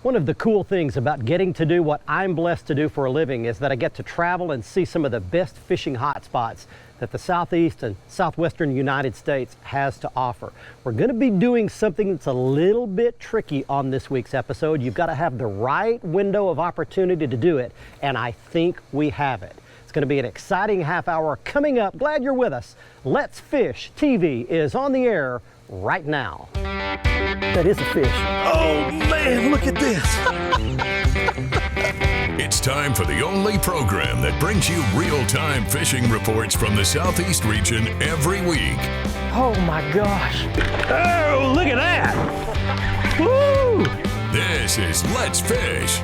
One of the cool things about getting to do what I'm blessed to do for a living is that I get to travel and see some of the best fishing hotspots that the Southeast and Southwestern United States has to offer. We're going to be doing something that's a little bit tricky on this week's episode. You've got to have the right window of opportunity to do it, and I think we have it. It's going to be an exciting half hour coming up. Glad you're with us. Let's Fish TV is on the air right now. That is a fish. Oh man, look at this. It's time for the only program that brings you real-time fishing reports from the Southeast region every week. Oh my gosh. Oh, look at that. Woo! This is Let's Fish.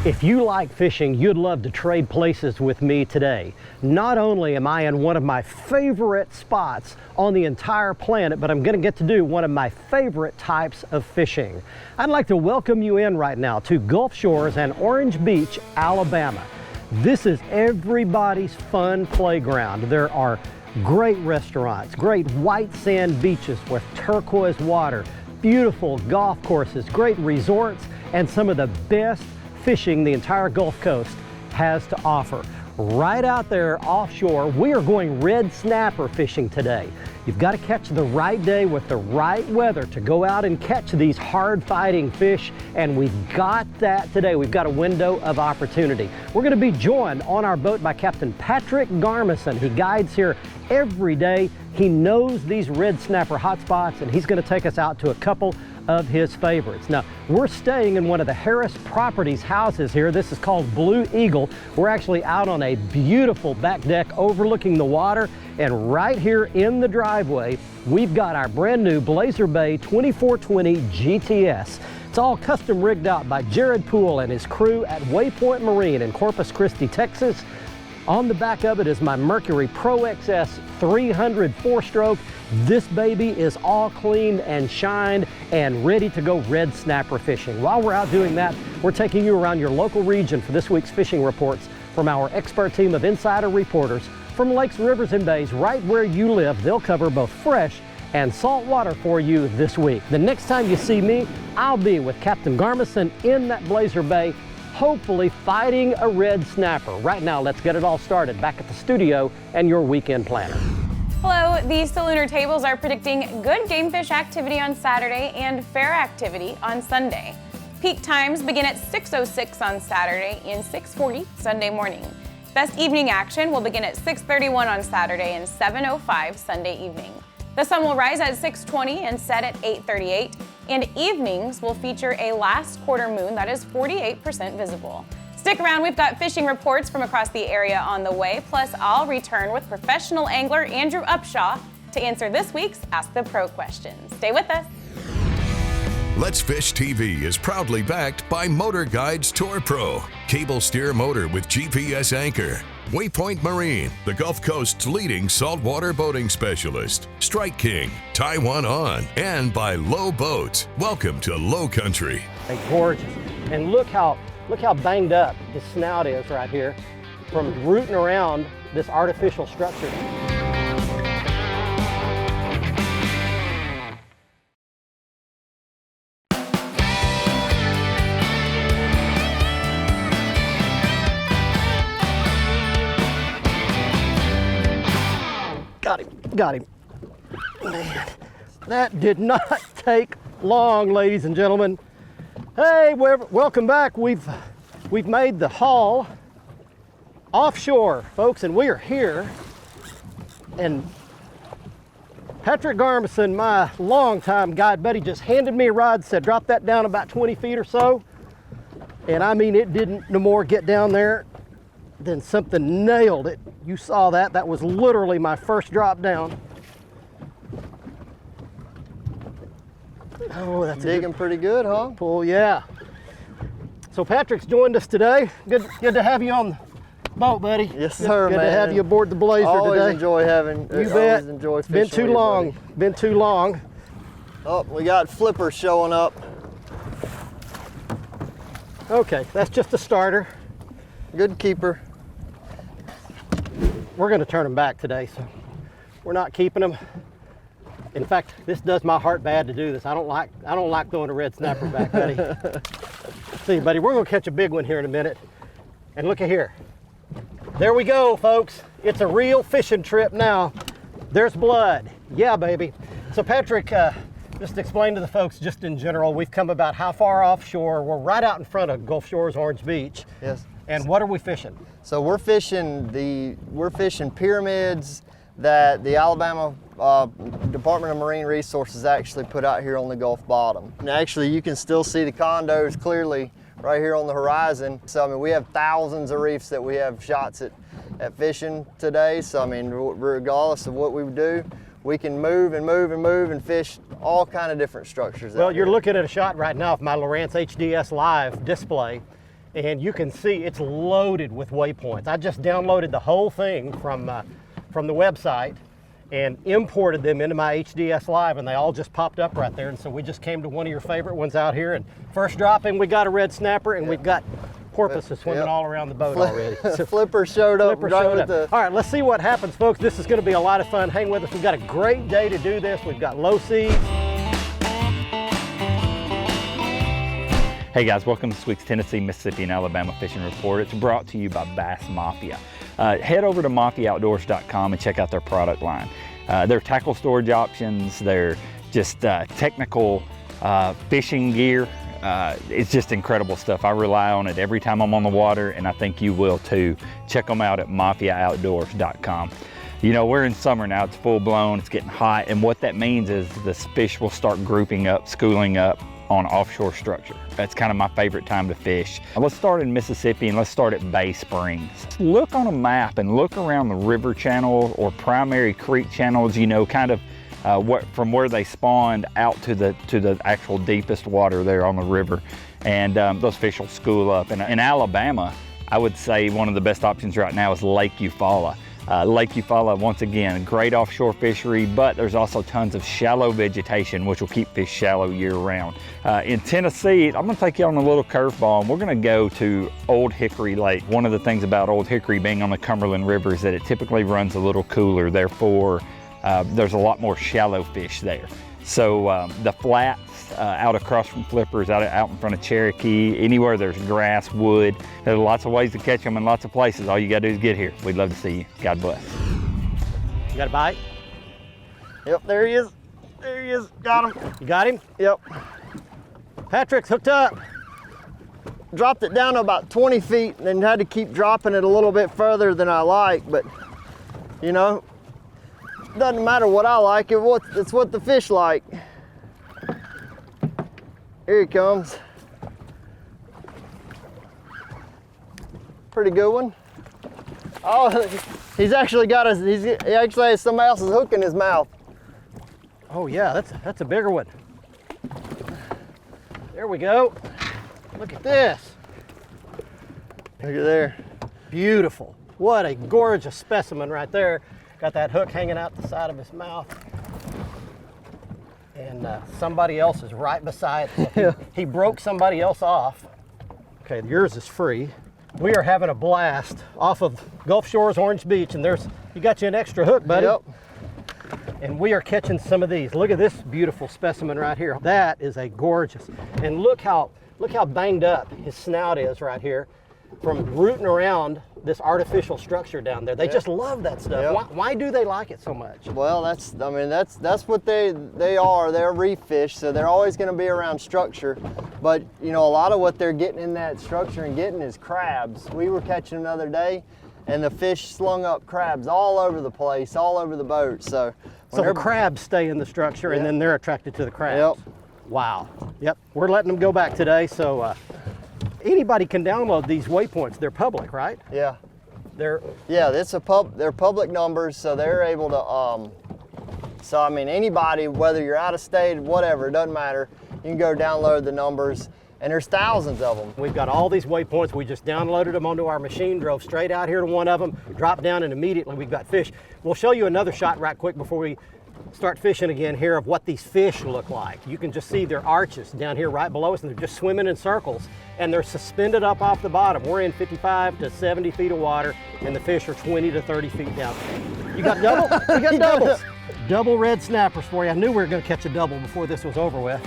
If you like fishing, you'd love to trade places with me today. Not only am I in one of my favorite spots on the entire planet, but I'm going to get to do one of my favorite types of fishing. I'd like to welcome you in right now to Gulf Shores and Orange Beach, Alabama. This is everybody's fun playground. There are great restaurants, great white sand beaches with turquoise water, beautiful golf courses, great resorts, and some of the best fishing the entire Gulf Coast has to offer. Right out there offshore, we are going red snapper fishing today. You've got to catch the right day with the right weather to go out and catch these hard fighting fish, and we've got that today. We've got a window of opportunity. We're going to be joined on our boat by Captain Patrick Garmison. He guides here every day. He knows these red snapper hotspots, and he's going to take us out to a couple of his favorites. Now, we're staying in one of the Harris Properties houses here. This is called Blue Eagle. We're actually out on a beautiful back deck overlooking the water, and right here in the driveway, we've got our brand new Blazer Bay 2420 GTS. It's all custom rigged out by Jared Poole and his crew at Waypoint Marine in Corpus Christi, Texas. On the back of it is my Mercury Pro XS 300 4-stroke. This baby is all cleaned and shined and ready to go red snapper fishing. While we're out doing that, we're taking you around your local region for this week's fishing reports from our expert team of insider reporters from lakes, rivers, and bays right where you live. They'll cover both fresh and salt water for you this week. The next time you see me, I'll be with Captain Garmison in that Blazer Bay, hopefully fighting a red snapper. Right now, let's get it all started back at the studio and your weekend planner. Hello, the Solunar tables are predicting good game fish activity on Saturday and fair activity on Sunday. Peak times begin at 6:06 on Saturday and 6:40 Sunday morning. Best evening action will begin at 6:31 on Saturday and 7:05 Sunday evening. The sun will rise at 6:20 and set at 8:38, and evenings will feature a last quarter moon that is 48% visible. Stick around, we've got fishing reports from across the area on the way, plus I'll return with professional angler Andrew Upshaw to answer this week's Ask the Pro questions. Stay with us. Let's Fish TV is proudly backed by Motor Guides Tour Pro, cable steer motor with GPS anchor, Waypoint Marine, the Gulf Coast's leading saltwater boating specialist, Strike King, Taiwan On, and by Low Boats. Welcome to Low Country. Hey, gorgeous. And look how banged up his snout is right here from rooting around this artificial structure. Got him. Man, that did not take long, ladies and gentlemen. Hey, welcome back. We've made the haul offshore, folks, and we are here. And Patrick Garmison, my longtime guide buddy, just handed me a rod, said drop that down about 20 feet or so. And I mean, it didn't no more get down there than something nailed it. You saw that. That was literally my first drop down. Oh, that's digging pretty good, huh? Pull, yeah. So Patrick's joined us today. Good to have you on the boat, buddy. Yes, sir, Good man. to have you aboard the Blazer today. Always enjoy having. You bet. Always enjoy fishing. Been too long. Buddy. Been too long. Oh, we got flippers showing up. Okay, that's just a starter. Good keeper. We're going to turn them back today, so we're not keeping them. In fact, this does my heart bad to do this. I don't like throwing a red snapper back, buddy. See, buddy, we're gonna catch a big one here in a minute. And look at here. There we go, folks. It's a real fishing trip now. There's blood. Yeah, baby. So Patrick, just explain to the folks just in general, we've come about how far offshore? We're right out in front of Gulf Shores Orange Beach. Yes. And what are we fishing? So we're fishing pyramids that the Alabama Department of Marine Resources actually put out here on the Gulf bottom. And actually you can still see the condos clearly right here on the horizon. So I mean, we have thousands of reefs that we have shots at fishing today. So I mean, regardless of what we do, we can move and move and move and fish all kind of different structures. Well, you're looking at a shot right now of my Lowrance HDS Live display, and you can see it's loaded with waypoints. I just downloaded the whole thing from the website and imported them into my HDS Live, and they all just popped up right there. And so we just came to one of your favorite ones out here, and first dropping, we got a red snapper, and we've got porpoises swimming all around the boat already. So Flipper showed up. All right, let's see what happens, folks. This is going to be a lot of fun. Hang with us. We've got a great day to do this. We've got low seas. Hey guys, welcome to this week's Tennessee, Mississippi, and Alabama Fishing Report. It's brought to you by Bass Mafia. Head over to mafiaoutdoors.com and check out their product line. Their tackle storage options, their just technical fishing gear. It's just incredible stuff. I rely on it every time I'm on the water, and I think you will too. Check them out at mafiaoutdoors.com. You know, we're in summer now, it's full blown, it's getting hot, and what that means is the fish will start grouping up, schooling up on offshore structure. That's kind of my favorite time to fish. Let's start in Mississippi and let's start at Bay Springs. Look on a map and look around the river channel or primary creek channels, you know, kind of from where they spawned out to the actual deepest water there on the river. And those fish will school up. And in Alabama, I would say one of the best options right now is Lake Eufaula. Lake Eufaula, once again, a great offshore fishery, but there's also tons of shallow vegetation, which will keep fish shallow year round. In Tennessee, I'm gonna take you on a little curveball, and we're gonna go to Old Hickory Lake. One of the things about Old Hickory being on the Cumberland River is that it typically runs a little cooler, therefore there's a lot more shallow fish there. So the flats out across from Flippers, out in front of Cherokee, anywhere there's grass, wood, there's lots of ways to catch them in lots of places. All you gotta do is get here. We'd love to see you. God bless. You got a bite? Yep, there he is. There he is. Got him. You got him? Yep. Patrick's hooked up. Dropped it down to about 20 feet and then had to keep dropping it a little bit further than I like, but you know, doesn't matter what I like, it's what the fish like. Here he comes. Pretty good one. Oh, he's actually got he actually has somebody else's hook in his mouth. Oh yeah, that's a bigger one. There we go. Look at this. Look at there. Beautiful. What a gorgeous specimen right there. Got that hook hanging out the side of his mouth. And somebody else is right beside it. He broke somebody else off. Okay, yours is free. We are having a blast off of Gulf Shores Orange Beach, and you got you an extra hook, buddy. Yep. And we are catching some of these. Look at this beautiful specimen right here. That is a gorgeous. And look how banged up his snout is right here from rooting around this artificial structure down there. They just love that stuff. Yep. Why do they like it so much? Well, that's what they are. They're reef fish, so they're always going to be around structure. But you know, a lot of what they're getting in that structure and getting is crabs. We were catching another day, and the fish slung up crabs all over the place, all over the boat. So the crabs stay in the structure, and then they're attracted to the crabs. Yep. Wow. Yep. We're letting them go back today, so anybody can download these waypoints. They're public, right? Yeah. They're they're public numbers, so they're able to so I mean, anybody, whether you're out of state, whatever, it doesn't matter. You can go download the numbers, and there's thousands of them. We've got all these waypoints. We just downloaded them onto our machine, drove straight out here to one of them, dropped down, and immediately we've got fish. We'll show you another shot right quick before we start fishing again here of what these fish look like. You can just see their arches down here right below us, and they're just swimming in circles, and they're suspended up off the bottom. We're in 55 to 70 feet of water, and the fish are 20 to 30 feet down. You got double? You got doubles. Double red snappers for you. I knew we were going to catch a double before this was over with.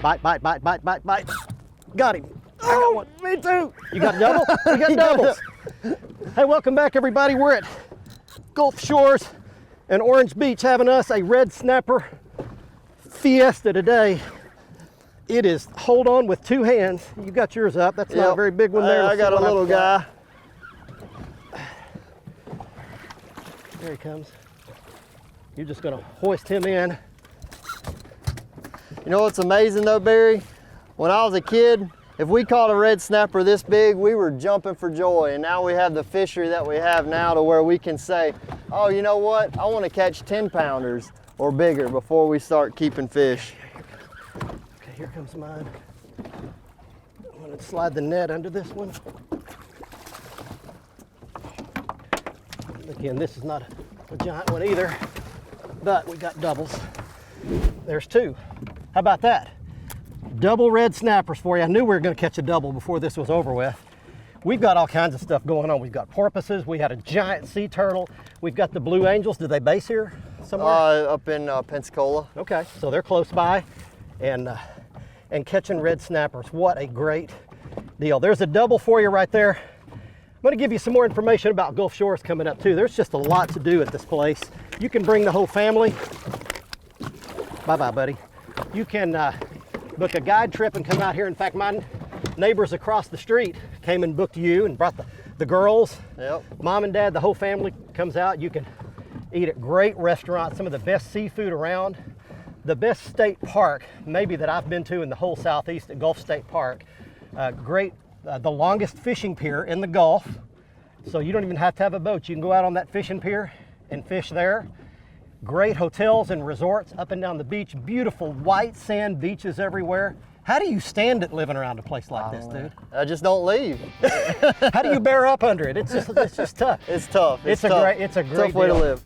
Bite, bite, bite, bite, bite, bite. Got him. Oh, me too. You got double? We got doubles. Hey, welcome back, everybody. We're at Gulf Shores and Orange Beach having us a red snapper fiesta today. It is hold on with two hands. You got yours up. That's not a very big one there. I got a little guy. There he comes. You're just gonna hoist him in. You know what's amazing though, Barry? When I was a kid, if we caught a red snapper this big, we were jumping for joy. And now we have the fishery that we have now to where we can say, oh, you know what? I want to catch 10 pounders or bigger before we start keeping fish. Okay, here comes mine. I'm gonna slide the net under this one. Again, this is not a giant one either, but we got doubles. There's two. How about that? Double red snappers for you. I knew we were going to catch a double before this was over with. We've got all kinds of stuff going on. We've got porpoises. We had a giant sea turtle. We've got the blue angels. Do they base here somewhere? Up in Pensacola. Okay, so they're close by, and catching red snappers. What a great deal. There's a double for you right there. I'm going to give you some more information about Gulf Shores coming up too. There's just a lot to do at this place. You can bring the whole family. Bye-bye, buddy. You can book a guide trip and come out here. In fact, my neighbors across the street came and booked you and brought the girls. Yep. Mom and dad, the whole family comes out. You can eat at great restaurants, some of the best seafood around. The best state park maybe that I've been to in the whole Southeast at Gulf State Park. The longest fishing pier in the Gulf. So you don't even have to have a boat. You can go out on that fishing pier and fish there. Great hotels and resorts up and down the beach. Beautiful white sand beaches everywhere. How do you stand it living around a place like this, dude? I just don't leave. How do you bear up under it? It's just tough. It's tough. It's a great tough way to deal. live.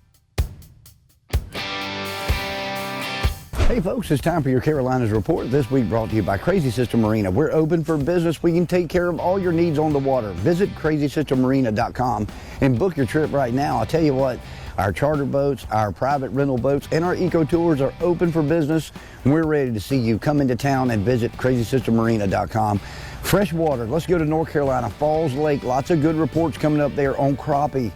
Hey folks, it's time for your Carolinas Report. This week brought to you by Crazy Sister Marina. We're open for business. We can take care of all your needs on the water. Visit crazysistermarina.com and book your trip right now. I'll tell you what, our charter boats, our private rental boats, and our eco tours are open for business. We're ready to see you. Come into town and visit crazysistermarina.com. Fresh water, let's go to North Carolina, Falls Lake. Lots of good reports coming up there on crappie.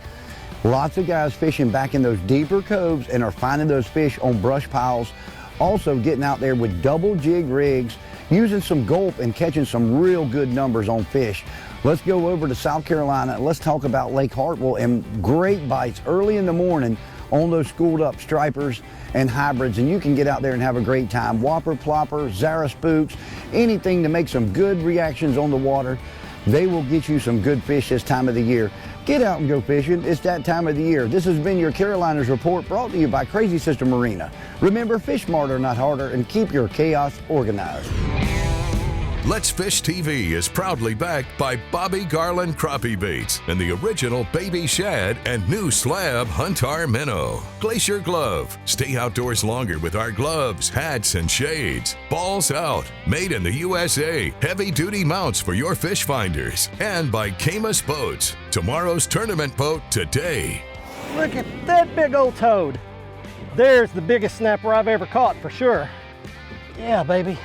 Lots of guys fishing back in those deeper coves and are finding those fish on brush piles. Also getting out there with double jig rigs, using some gulp and catching some real good numbers on fish. Let's go over to South Carolina. Let's talk about Lake Hartwell and great bites early in the morning on those schooled up stripers and hybrids, and you can get out there and have a great time. Whopper, plopper, Zara spooks, anything to make some good reactions on the water. They will get you some good fish this time of the year. Get out and go fishing. It's that time of the year. This has been your Carolinas Report brought to you by Crazy Sister Marina. Remember, fish smarter, not harder, and keep your chaos organized. Let's Fish TV is proudly backed by Bobby Garland Crappie Baits and the original Baby Shad and new slab Huntar Minnow. Glacier Glove. Stay outdoors longer with our gloves, hats, and shades. Balls Out. Made in the USA. Heavy-duty mounts for your fish finders. And by Camus Boats. Tomorrow's tournament boat today. Look at that big old toad. There's the biggest snapper I've ever caught for sure. Yeah, baby.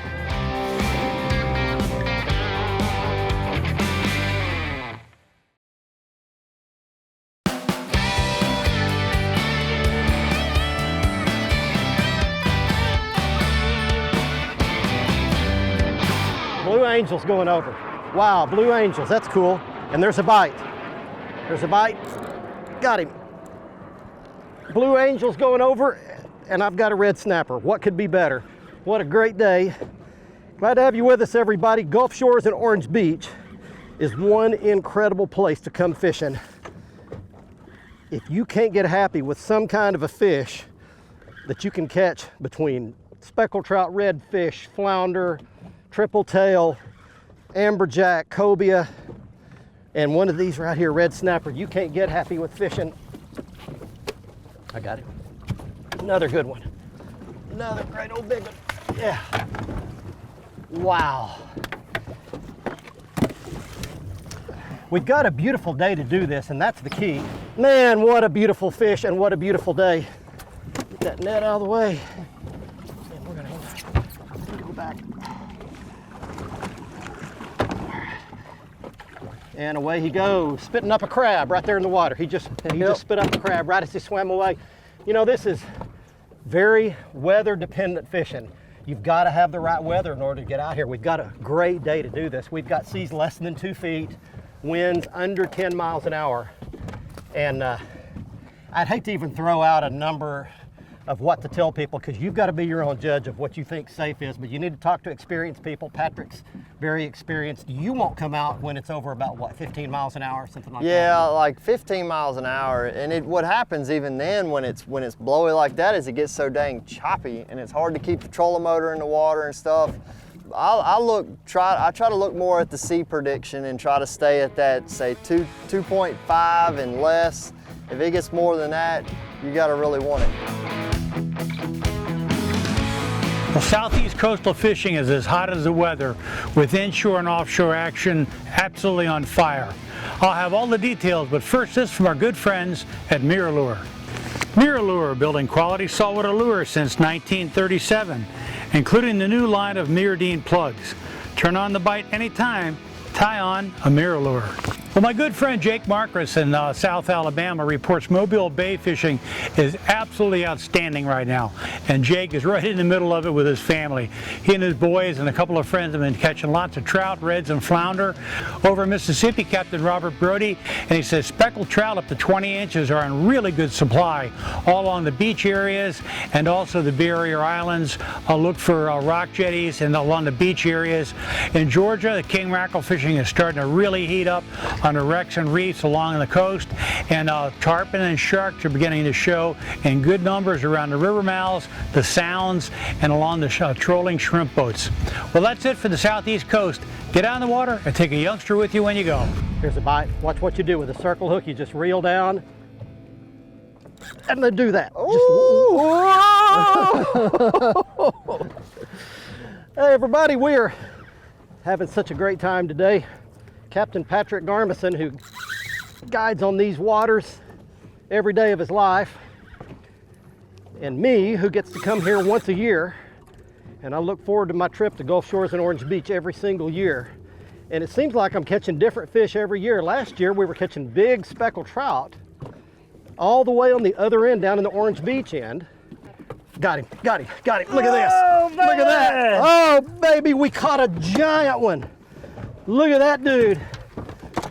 Blue angels going over. Wow, blue angels, that's cool. And there's a bite. There's a bite. Got him. Blue angels going over, and I've got a red snapper. What could be better? What a great day. Glad to have you with us, everybody. Gulf Shores and Orange Beach is one incredible place to come fishing. If you can't get happy with some kind of a fish that you can catch between speckled trout, redfish, flounder, triple tail, amberjack, cobia, and one of these right here, red snapper, you can't get happy with fishing. I got it. Another good one. another great old big one. Yeah. Wow. We've got a beautiful day to do this, and that's the key. Man, what a beautiful fish and what a beautiful day. Get that net out of the way. And we're gonna go back. And away he goes, spitting up a crab right there in the water. He just spit up a crab right as he swam away. You know, this is very weather dependent fishing. You've got to have the right weather in order to get out here. We've got a great day to do this. We've got seas less than 2 feet, winds under 10 miles an hour. And I'd hate to even throw out a number of what to tell people, because you've got to be your own judge of what you think safe is, but you need to talk to experienced people. Patrick's very experienced. You won't come out when it's over about, what, 15 miles an hour, something like that? Yeah, like 15 miles an hour. And what happens even then when it's blowy like that is it gets so dang choppy and it's hard to keep the trolling motor in the water and stuff. I try to look more at the sea prediction and try to stay at that, say 2.5 and less. If it gets more than that, you got to really want it. Well, southeast coastal fishing is as hot as the weather, with inshore and offshore action absolutely on fire. I'll have all the details, but first this from our good friends at MirrOlure. MirrOlure, building quality saltwater lures since 1937, including the new line of Mirrodine plugs. Turn on the bite anytime, tie on a MirrOlure. Well, my good friend Jake Marcus in South Alabama reports Mobile Bay fishing is absolutely outstanding right now. And Jake is right in the middle of it with his family. He and his boys and a couple of friends have been catching lots of trout, reds, and flounder. Over in Mississippi, Captain Robert Brody, and he says speckled trout up to 20 inches are in really good supply all along the beach areas and also the barrier islands. Look for rock jetties and along the beach areas. In Georgia, the king mackerel fishing is starting to really heat up on the wrecks and reefs along the coast, and tarpon and sharks are beginning to show in good numbers around the river mouths, the sounds, and along the trolling shrimp boats. Well, that's it for the southeast coast. Get out in the water and take a youngster with you when you go. Here's a bite. Watch what you do with a circle hook. You just reel down and then do that. Hey everybody, we're having such a great time today. Captain Patrick Garmison, who guides on these waters every day of his life, and me, who gets to come here once a year, and I look forward to my trip to Gulf Shores and Orange Beach every single year. And it seems like I'm catching different fish every year. Last year we were catching big speckled trout all the way on the other end down in the Orange Beach end. Got him. Look at this. Look at that. Oh, baby, we caught a giant one. Look at that dude.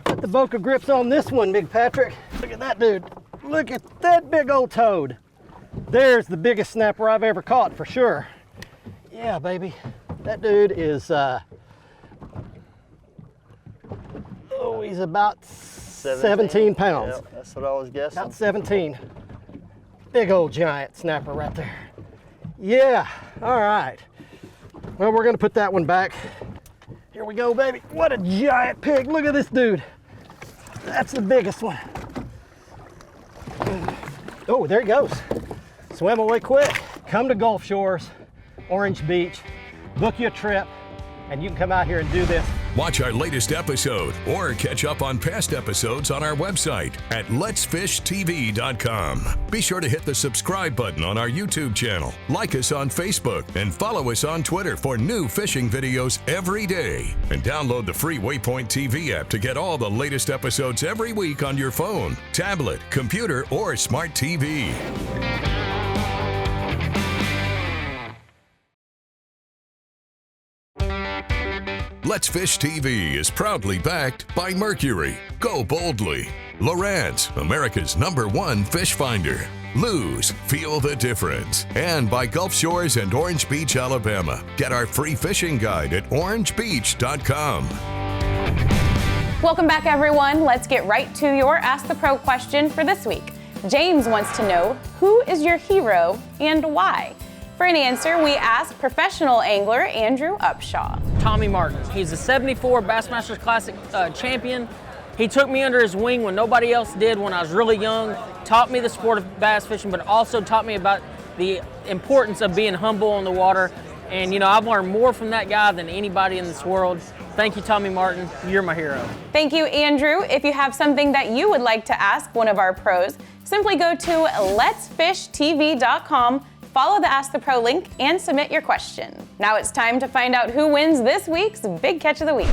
Put the Boca grips on this one, Big Patrick. Look at that dude. Look at that big old toad. There's the biggest snapper I've ever caught for sure. Yeah, baby. That dude is, he's about 17 pounds. Yep, that's what I was guessing. About 17. Big old giant snapper right there. Yeah, all right. Well, we're gonna put that one back. Here we go, baby. What a giant pig. Look at this dude. That's the biggest one. Oh, there he goes. Swim away quick. Come to Gulf Shores, Orange Beach, book you a trip, and you can come out here and do this. Watch our latest episode or catch up on past episodes on our website at letsfishtv.com. Be sure to hit the subscribe button on our YouTube channel, like us on Facebook, and follow us on Twitter for new fishing videos every day. And download the free Waypoint TV app to get all the latest episodes every week on your phone, tablet, computer, or smart TV. Let's Fish TV is proudly backed by Mercury, Go Boldly, Lowrance, America's #1 fish finder, Lose, Feel the Difference, and by Gulf Shores and Orange Beach, Alabama. Get our free fishing guide at orangebeach.com. Welcome back, everyone. Let's get right to your Ask the Pro question for this week. James wants to know, who is your hero and why? For an answer, we asked professional angler Andrew Upshaw. Tommy Martin. He's a '74 Bassmasters Classic champion. He took me under his wing when nobody else did when I was really young, taught me the sport of bass fishing, but also taught me about the importance of being humble on the water. And, you know, I've learned more from that guy than anybody in this world. Thank you, Tommy Martin. You're my hero. Thank you, Andrew. If you have something that you would like to ask one of our pros, simply go to letsfishtv.com, follow the Ask the Pro link, and submit your question. Now it's time to find out who wins this week's Big Catch of the Week.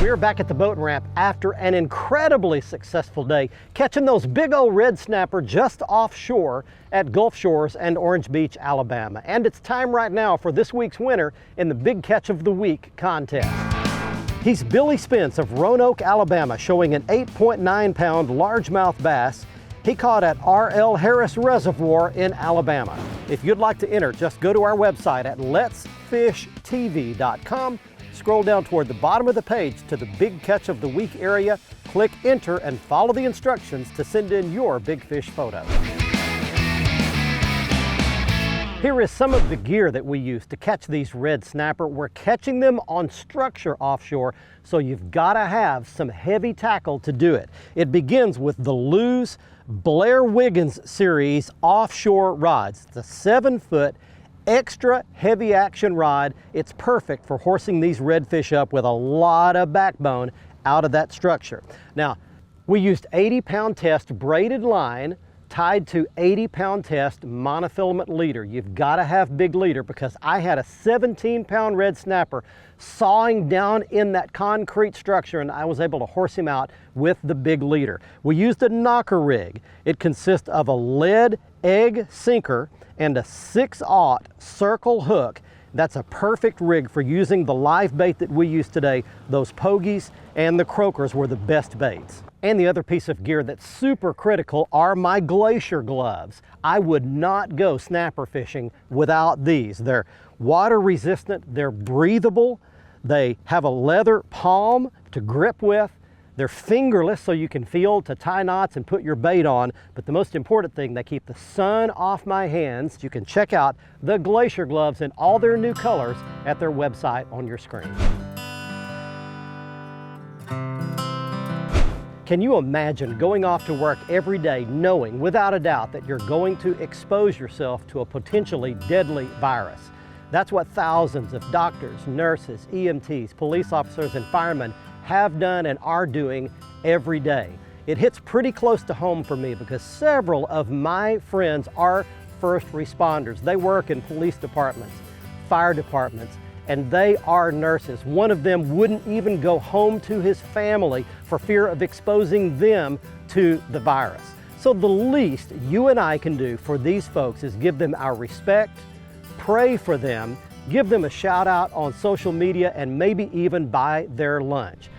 We're back at the boat ramp after an incredibly successful day, catching those big old red snapper just offshore at Gulf Shores and Orange Beach, Alabama. And it's time right now for this week's winner in the Big Catch of the Week contest. He's Billy Spence of Roanoke, Alabama, showing an 8.9-pound largemouth bass he caught at R.L. Harris Reservoir in Alabama. If you'd like to enter, just go to our website at letsfishtv.com. Scroll down toward the bottom of the page to the Big Catch of the Week area, click enter, and follow the instructions to send in your big fish photo. Here is some of the gear that we use to catch these red snapper. We're catching them on structure offshore, so you've got to have some heavy tackle to do it. It begins with the Lew's Blair Wiggins series offshore rods. It's a 7-foot extra heavy action rod. It's perfect for horsing these redfish up with a lot of backbone out of that structure. Now, we used 80-pound test braided line tied to 80-pound test monofilament leader. You've got to have big leader because I had a 17-pound red snapper sawing down in that concrete structure, and I was able to horse him out with the big leader. We used a knocker rig. It consists of a lead egg sinker and a 6/0 circle hook. That's a perfect rig for using the live bait that we use today. Those pogies and the croakers were the best baits. And the other piece of gear that's super critical are my glacier gloves. I would not go snapper fishing without these. They're water resistant, they're breathable, they have a leather palm to grip with, they're fingerless so you can feel to tie knots and put your bait on, but the most important thing, they keep the sun off my hands. You can check out the glacier gloves in all their new colors at their website on your screen. Can you imagine going off to work every day knowing without a doubt that you're going to expose yourself to a potentially deadly virus? That's what thousands of doctors, nurses, EMTs, police officers, and firemen have done and are doing every day. It hits pretty close to home for me because several of my friends are first responders. They work in police departments, fire departments, and they are nurses. One of them wouldn't even go home to his family for fear of exposing them to the virus. So the least you and I can do for these folks is give them our respect, pray for them, give them a shout out on social media, and maybe even buy their lunch.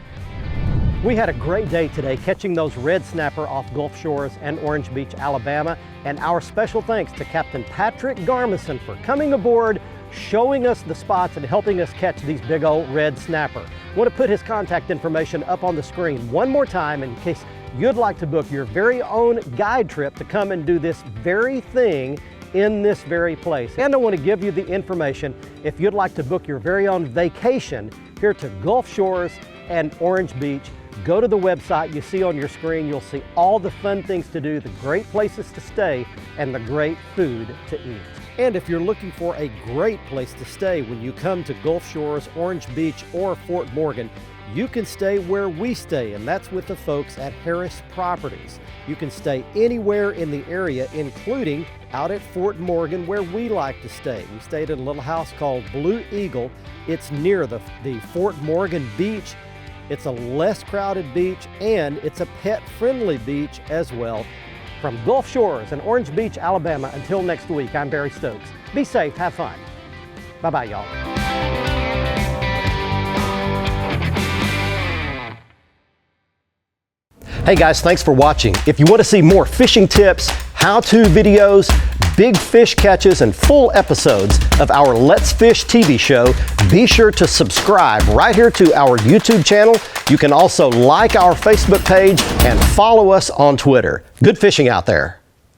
We had a great day today catching those red snapper off Gulf Shores and Orange Beach, Alabama, and our special thanks to Captain Patrick Garmison for coming aboard, showing us the spots and helping us catch these big old red snapper. I want to put his contact information up on the screen one more time in case you'd like to book your very own guide trip to come and do this very thing in this very place. And I want to give you the information if you'd like to book your very own vacation here to Gulf Shores and Orange Beach. Go to the website you see on your screen. You'll see all the fun things to do, the great places to stay, and the great food to eat. And if you're looking for a great place to stay when you come to Gulf Shores, Orange Beach, or Fort Morgan, you can stay where we stay, and that's with the folks at Harris Properties. You can stay anywhere in the area, including out at Fort Morgan, where we like to stay. We stayed at a little house called Blue Eagle. It's near the Fort Morgan beach. It's a less crowded beach, and it's a pet-friendly beach as well. From Gulf Shores and Orange Beach, Alabama, until next week, I'm Barry Stokes. Be safe, have fun. Bye-bye, y'all. Hey guys, thanks for watching. If you want to see more fishing tips, how-to videos, big fish catches, and full episodes of our Let's Fish TV show, be sure to subscribe right here to our YouTube channel. You can also like our Facebook page and follow us on Twitter. Good fishing out there.